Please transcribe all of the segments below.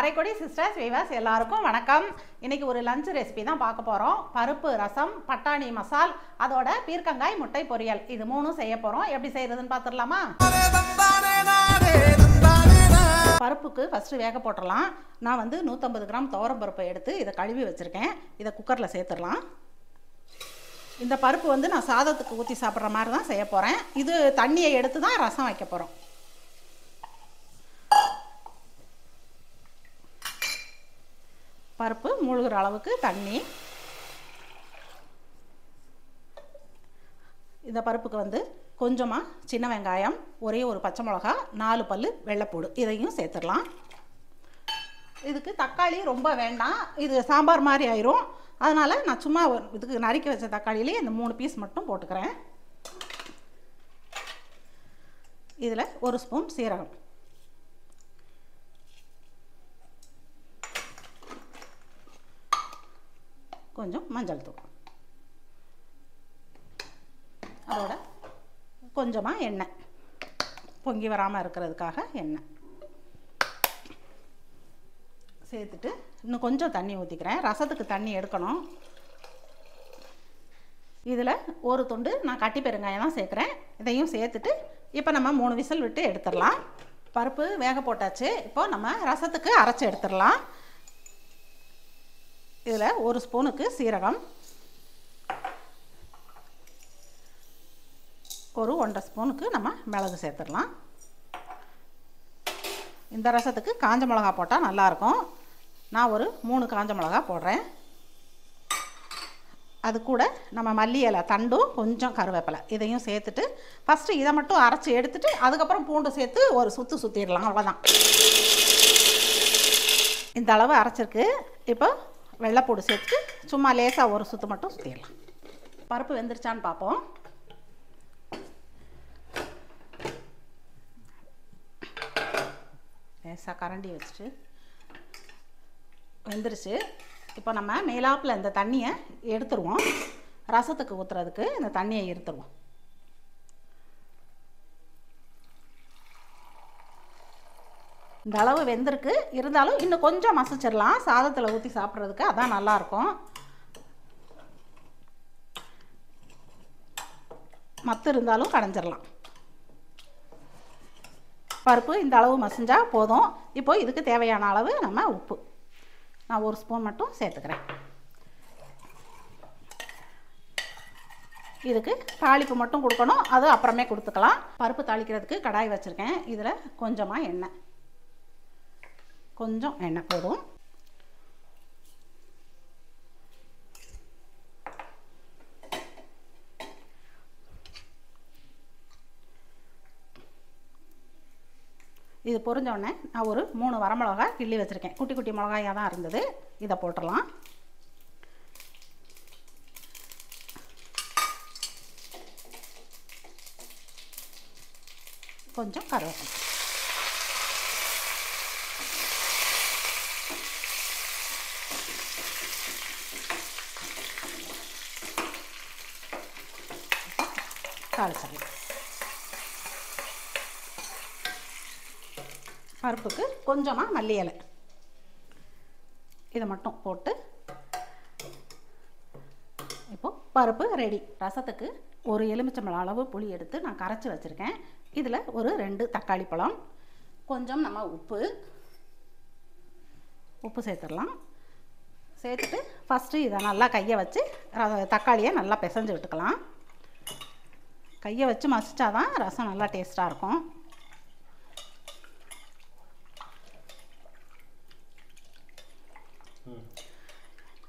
Karaikudi sisters viewers எல்லாருக்கும் வணக்கம். இன்னைக்கு ஒரு லஞ்ச் ரெசிபி தான் பார்க்க போகிறோம். பருப்பு ரசம், பட்டாணி மசால், அதோட பீர்க்கங்காய் முட்டை பொரியல், இது மூணும் செய்ய போகிறோம். எப்படி செய்யறதுன்னு பார்த்துடலாமா? பருப்புக்கு ஃபஸ்ட்டு வேக போட்டுடலாம். நான் 150 கிராம் துவரம் பருப்பை எடுத்து இதை கழுவி வச்சுருக்கேன். இதை குக்கரில் சேர்த்துடலாம். இந்த பருப்பு நான் சாதத்துக்கு ஊற்றி சாப்பிட்ற மாதிரி தான் செய்ய போகிறேன். இது தண்ணியை எடுத்து தான் ரசம் வைக்க போகிறோம். பருப்பு மூழ்கிற அளவுக்கு தண்ணி. இந்த பருப்புக்கு கொஞ்சமாக சின்ன வெங்காயம், ஒரே ஒரு பச்சை மிளகா, 4 பல் வெள்ளைப்பூடு, இதையும் சேர்த்துடலாம். இதுக்கு தக்காளி ரொம்ப வேண்டாம், இது சாம்பார் மாதிரி ஆயிரும். அதனால் நான் சும்மா இதுக்கு நறுக்கி வச்ச தக்காளியிலே இந்த 3 பீஸ் மட்டும் போட்டுக்கிறேன். இதில் 1 ஸ்பூன் சீரகம், கொஞ்சம் மஞ்சள் தூள், அதோட கொஞ்சமாக எண்ணெய், பொங்கி வராமல் இருக்கிறதுக்காக எண்ணெய் சேர்த்துட்டு இன்னும் கொஞ்சம் தண்ணி ஊற்றிக்கிறேன். ரசத்துக்கு தண்ணி எடுக்கணும். இதில் ஒரு துண்டு நான் கட்டி பெருங்காயம் தான் சேர்க்குறேன். இதையும் சேர்த்துட்டு இப்போ நம்ம 3 விசில் விட்டு எடுத்துடலாம். பருப்பு வேக போட்டாச்சு. இப்போ நம்ம ரசத்துக்கு அரைச்சி எடுத்துடலாம். இதில் 1 ஸ்பூனுக்கு சீரகம், ஒரு 1.5 ஸ்பூனுக்கு நம்ம மிளகு சேர்த்துடலாம். இந்த ரசத்துக்கு காஞ்ச மிளகா போட்டால் நல்லாயிருக்கும். நான் ஒரு 3 காஞ்ச மிளகா போடுறேன். அது கூட நம்ம மல்லி இலை தண்டும் கொஞ்சம் கருவேப்பிலை, இதையும் சேர்த்துட்டு ஃபஸ்ட்டு இதை மட்டும் அரைச்சி எடுத்துட்டு அதுக்கப்புறம் பூண்டு சேர்த்து ஒரு சுற்றிடலாம். அவ்வளோதான். இந்த அளவு அரைச்சிருக்கு. இப்போ வெள்ளைப்பூடு சேர்த்து சும்மா லேசாக ஒரு சுற்று மட்டும் சுற்றிடலாம். பருப்பு வெந்துருச்சான்னு பார்ப்போம். லேசாக கரண்டி வச்சுட்டு வெந்துருச்சு. இப்போ நம்ம மேலாப்பில் இந்த தண்ணியை எடுத்துருவோம். ரசத்துக்கு ஊற்றுறதுக்கு இந்த தண்ணியை எடுத்துருவோம். இந்த அளவு வெந்திருக்கு. இருந்தாலும் இன்னும் கொஞ்சம் மசிச்சிடலாம், சாதத்தில் ஊற்றி சாப்பிட்றதுக்கு அதான் நல்லாயிருக்கும். மத்து இருந்தாலும் கடைஞ்சிடலாம். பருப்பு இந்த அளவு மசிஞ்சால் போதும். இப்போ இதுக்கு தேவையான அளவு நம்ம உப்பு நான் 1 ஸ்பூன் மட்டும் சேர்த்துக்கிறேன். இதுக்கு தாளிப்பு மட்டும் கொடுக்கணும், அது அப்புறமே கொடுத்துக்கலாம். பருப்பு தாளிக்கிறதுக்கு கடாய் வச்சுருக்கேன். இதில் கொஞ்சமாக எண்ணெய், கொஞ்சம் எண்ணெய் போதும். இது பொரிஞ்சோடனே நான் ஒரு 3 வரமிளகா கிள்ளி வச்சுருக்கேன். குட்டி குட்டி மிளகாயாக தான் இருந்தது. இதை போட்டுடலாம். கொஞ்சம் கருவேப்பிலை, தாளிச்சிடலாம். பருப்புக்கு கொஞ்சமாக மல்லி இலை, இதை மட்டும் போட்டு இப்போது பருப்பு ரெடி. ரசத்துக்கு ஒரு எலுமிச்சம்பழம் அளவு புளி எடுத்து நான் கரைச்சி வச்சுருக்கேன். இதில் ஒரு 2 தக்காளி பழம், கொஞ்சம் நம்ம உப்பு சேர்த்துடலாம். சேர்த்துட்டு ஃபஸ்ட்டு இதை நல்லா கையை வச்சு தக்காளியை நல்லா பிசைஞ்சு விட்டுக்கலாம். கையை வச்சு மசிச்சாதான் ரசம் நல்லா டேஸ்ட்டாக இருக்கும்.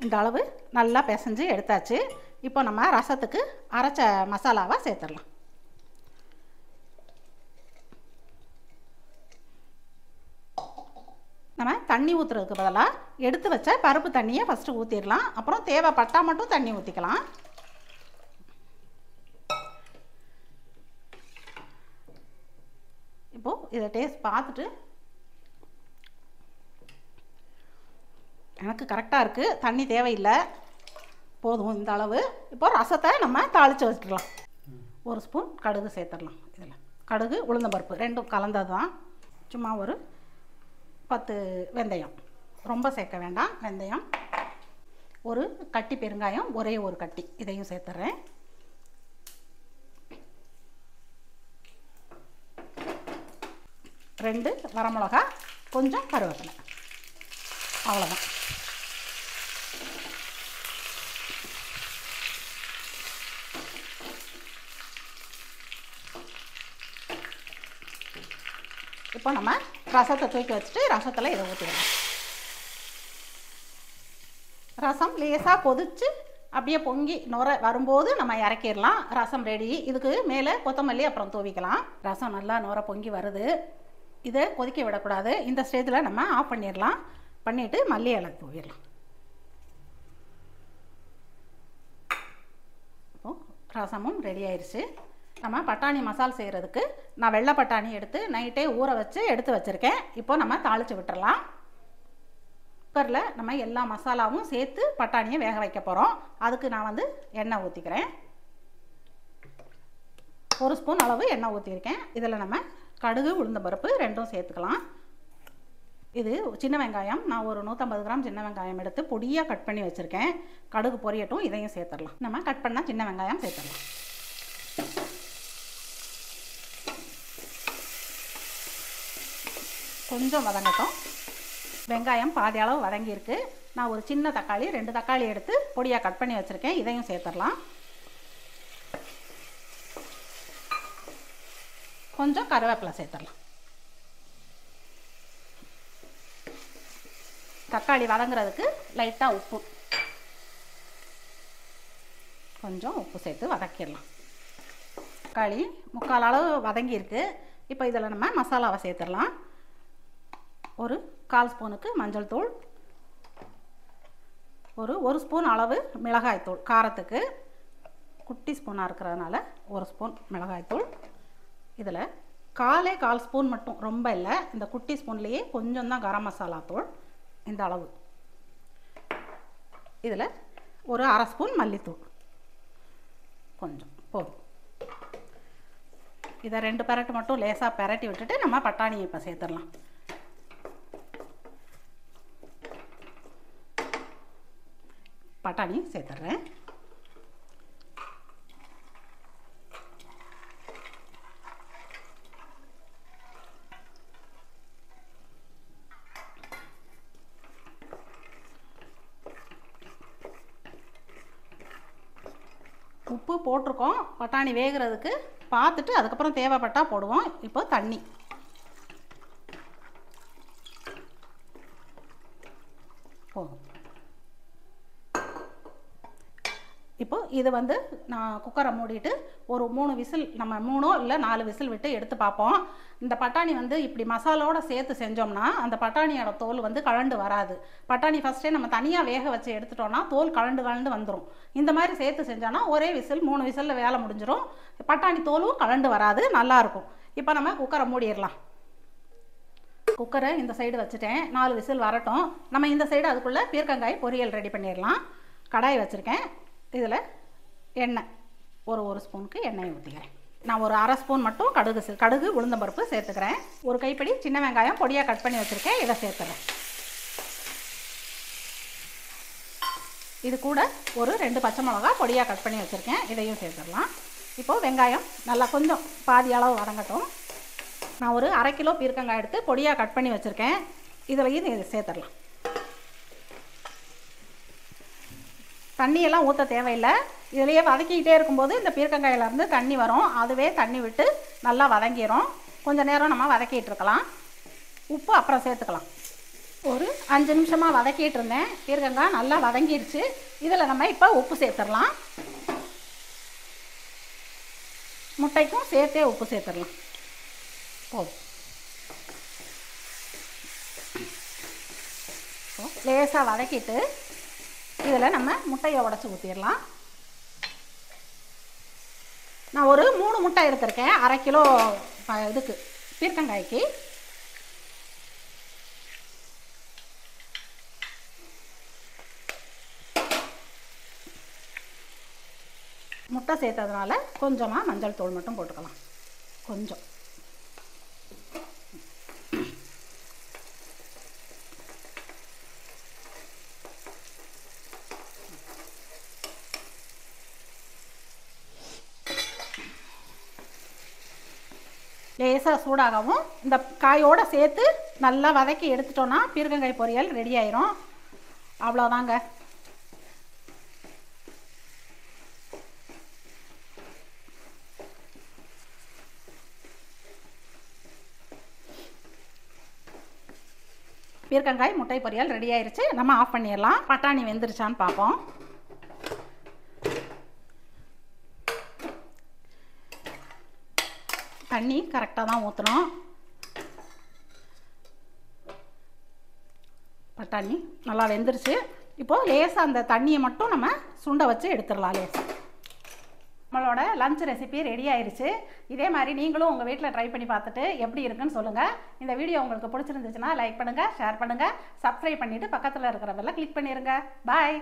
இந்த அளவு நல்லா பிசைஞ்சு எடுத்தாச்சு. இப்போ நம்ம ரசத்துக்கு அரைச்ச மசாலாவை சேர்த்துடலாம். நம்ம தண்ணி ஊற்றுறதுக்கு பதிலாக எடுத்து வச்ச பருப்பு தண்ணியை ஃபஸ்ட்டு ஊற்றிடலாம். அப்புறம் தேவைப்பட்டால் மட்டும் தண்ணி ஊற்றிக்கலாம். இப்போது இதை டேஸ்ட் பார்த்துட்டு எனக்கு கரெக்டாக இருக்குது, தண்ணி தேவையில்லை, போதும் இந்த அளவு. இப்போ ரசத்தை நம்ம தாளித்து வச்சுக்கலாம். 1 ஸ்பூன் கடுகு சேர்த்துடலாம். இதில் கடுகு உளுந்தம்பருப்பு ரெண்டும் கலந்தது தான். சும்மா ஒரு 10 வெந்தயம், ரொம்ப சேர்க்க வேண்டாம் வெந்தயம். ஒரு கட்டி பெருங்காயம், ஒரே ஒரு கட்டி, இதையும் சேர்த்துறேன். ரெண்டு வரமிளகா, கொஞ்சம் கருவேப்பிலை, அவ்வளோதான். இப்போ நம்ம ரசத்தை தூக்கி வச்சுட்டு ரசத்தில் இதை ஊற்றிடலாம். ரசம் லேசாக கொதித்து அப்படியே பொங்கி நுர வரும்போது நம்ம இறக்கிடலாம். ரசம் ரெடி. இதுக்கு மேலே கொத்தமல்லி அப்புறம் தூவிக்கலாம். ரசம் நல்லா நுர பொங்கி வருது. இதை கொதிக்க விடக்கூடாது. இந்த ஸ்டேஜில் நம்ம ஆஃப் பண்ணிடலாம். பண்ணிவிட்டு மல்லி இலை தூவிடலாம். இப்போது ரசமும் ரெடி ஆயிடுச்சு. நம்ம பட்டாணி மசால் செய்கிறதுக்கு நான் வெள்ளை பட்டாணி எடுத்து நைட்டே ஊற வச்சு எடுத்து வச்சுருக்கேன். இப்போ நம்ம தாளித்து விட்டுறலாம். குக்கரில் நம்ம எல்லா மசாலாவும் சேர்த்து பட்டாணியை வேக வைக்க போகிறோம். அதுக்கு நான் வந்து எண்ணெய் ஊற்றிக்கிறேன். 1 ஸ்பூன் அளவு எண்ணெய் ஊற்றிருக்கேன். இதில் நம்ம கடுகு உளுந்தம்பருப்பு ரெண்டும் சேர்த்துக்கலாம். இது சின்ன வெங்காயம், நான் ஒரு 150 கிராம் சின்ன வெங்காயம் எடுத்து பொடியாக கட் பண்ணி வச்சுருக்கேன். கடுகு பொரியட்டும், இதையும் சேர்த்துடலாம். நம்ம கட் பண்ண சின்ன வெங்காயம் சேர்த்துடலாம். கொஞ்சம் வதங்கட்டும். வெங்காயம் பாதி அளவு வதங்கியிருக்கு. நான் ஒரு சின்ன தக்காளி 2 தக்காளி எடுத்து பொடியாக கட் பண்ணி வச்சுருக்கேன். இதையும் சேர்த்துடலாம். கொஞ்சம் கருவேப்பிலை சேர்த்துடலாம். தக்காளி வதங்குறதுக்கு லைட்டாக உப்பு, கொஞ்சம் உப்பு சேர்த்து வதக்கிடலாம். தக்காளி 3/4 அளவு வதங்கியிருக்கு. இப்போ இதில் நம்ம மசாலாவை சேர்த்துடலாம். ஒரு 1/4 ஸ்பூனுக்கு மஞ்சள் தூள், ஒரு ஸ்பூன் அளவு மிளகாய்த்தூள், காரத்துக்கு குட்டி ஸ்பூனாக இருக்கிறதுனால 1 ஸ்பூன் மிளகாய்த்தூள். இதில் 1/4 ஸ்பூன் மட்டும், ரொம்ப இல்லை, இந்த குட்டி ஸ்பூன்லேயே கொஞ்சம் தான் கரம் மசாலா தூள், இந்த அளவு. இதில் ஒரு 1/2 ஸ்பூன் மல்லித்தூள், கொஞ்சம் போதும். இதை 2 பெரட்டு மட்டும் லேசாக பெரட்டி விட்டுட்டு நம்ம பட்டாணியை இப்போ சேர்த்துடலாம். பட்டாணி சேர்த்துட்றேன். உப்பு போட்டிருக்கோம். பட்டாணி வேகிறதுக்கு பார்த்துட்டு அதுக்கப்புறம் தேவைப்பட்டால் போடுவோம். இப்போ தண்ணி, போதும். இப்போ இது வந்து நான் குக்கரை மூடிட்டு ஒரு 3 விசில், நம்ம 3 இல்லை 4 விசில் விட்டு எடுத்து பார்ப்போம். இந்த பட்டாணி வந்து இப்படி மசாலோடு சேர்த்து செஞ்சோம்னா அந்த பட்டாணியோட தோல் வந்து கழண்டு வராது. பட்டாணி ஃபஸ்ட்டே நம்ம தனியாக வேக வச்சு எடுத்துட்டோம்னா தோல் கழண்டு வந்துடும். இந்த மாதிரி சேர்த்து செஞ்சோன்னா ஒரே விசில் 3 விசிலில் வேலை முடிஞ்சிடும். பட்டாணி தோலும் கழண்டு வராது, நல்லாயிருக்கும். இப்போ நம்ம குக்கரை மூடிடலாம். குக்கரை இந்த சைடு வச்சுட்டேன். 4 விசில் வரட்டும். நம்ம இந்த சைடு அதுக்குள்ளே பீர்க்கங்காய் பொரியல் ரெடி பண்ணிடலாம். கடாய் வச்சுருக்கேன். இதில் எண்ணெய், ஒரு ஸ்பூனுக்கு எண்ணெய் ஊற்றிக்கிறேன். நான் ஒரு 1/2 ஸ்பூன் மட்டும் கடுகு உளுந்தம்பருப்பு சேர்த்துக்கிறேன். ஒரு கைப்பிடி சின்ன வெங்காயம் பொடியாக கட் பண்ணி வச்சுருக்கேன், இதை சேர்த்துறேன். இது கூட ஒரு 2 பச்சை மிளகா பொடியாக கட் பண்ணி வச்சுருக்கேன், இதையும் சேர்த்துடலாம். இப்போது வெங்காயம் நல்லா கொஞ்சம் பாதி அளவு வதங்கட்டும். நான் ஒரு 1/2 கிலோ பீர்க்கங்காய் எடுத்து பொடியாக கட் பண்ணி வச்சுருக்கேன், இதிலையும் இதை சேர்த்துடலாம். தண்ணியெல்லாம் ஊற்ற தேவையில்லை. இதிலேயே வதக்கிக்கிட்டே இருக்கும்போது இந்த பீர்க்கங்காயிலேருந்து தண்ணி வரும். அதுவே தண்ணி விட்டு நல்லா வதங்கிடும். கொஞ்சம் நேரம் நம்ம வதக்கிட்டு இருக்கலாம். உப்பு அப்புறம் சேர்த்துக்கலாம். ஒரு 5 நிமிஷமாக வதக்கிட்டு இருந்தேன். பீர்க்கங்காய் நல்லா வதங்கிடுச்சு. இதில் நம்ம இப்போ உப்பு சேர்த்துடலாம். முட்டைக்கும் சேர்த்தே உப்பு சேர்த்துடலாம். போதும். லேசாக வதக்கிட்டு இதில் நம்ம முட்டையை உடச்சி ஊற்றிடலாம். நான் ஒரு 3 முட்டை எடுத்திருக்கேன் 1/2 கிலோ இதுக்கு பீர்க்கங்காய்க்கு. முட்டை சேர்த்ததுனால கொஞ்சமாக மஞ்சள் தூள் மட்டும் போட்டுக்கலாம். கொஞ்சம் லேசாக சூடாகவும் இந்த காயோடு சேர்த்து நல்லா வதக்கி எடுத்துட்டோன்னா பீர்க்கங்காய் பொரியல் ரெடி ஆயிரும். அவ்வளோதாங்க. பீர்க்கங்காய் முட்டை பொரியல் ரெடி ஆயிடுச்சு. நம்ம ஆஃப் பண்ணிடலாம். பட்டாணி வெந்துருச்சான்னு பார்ப்போம். தண்ணி கரெக்டாக தான் ஊற்றணும். பட்டாணி நல்லா வெந்துருச்சு. இப்போது லேசாக அந்த தண்ணியை மட்டும் நம்ம சுண்ட வச்சு எடுத்துடலாம். லேசாக நம்மளோட லஞ்ச் ரெசிபி ரெடி ஆயிடுச்சு. இதே மாதிரி நீங்களும் உங்கள் வீட்டில் ட்ரை பண்ணி பார்த்துட்டு எப்படி இருக்குன்னு சொல்லுங்கள். இந்த வீடியோ உங்களுக்கு பிடிச்சிருந்துச்சுன்னா லைக் பண்ணுங்கள், ஷேர் பண்ணுங்கள், சப்ஸ்கிரைப் பண்ணிவிட்டு பக்கத்தில் இருக்கிற பெல்லை கிளிக் பண்ணிடுங்க. பாய்.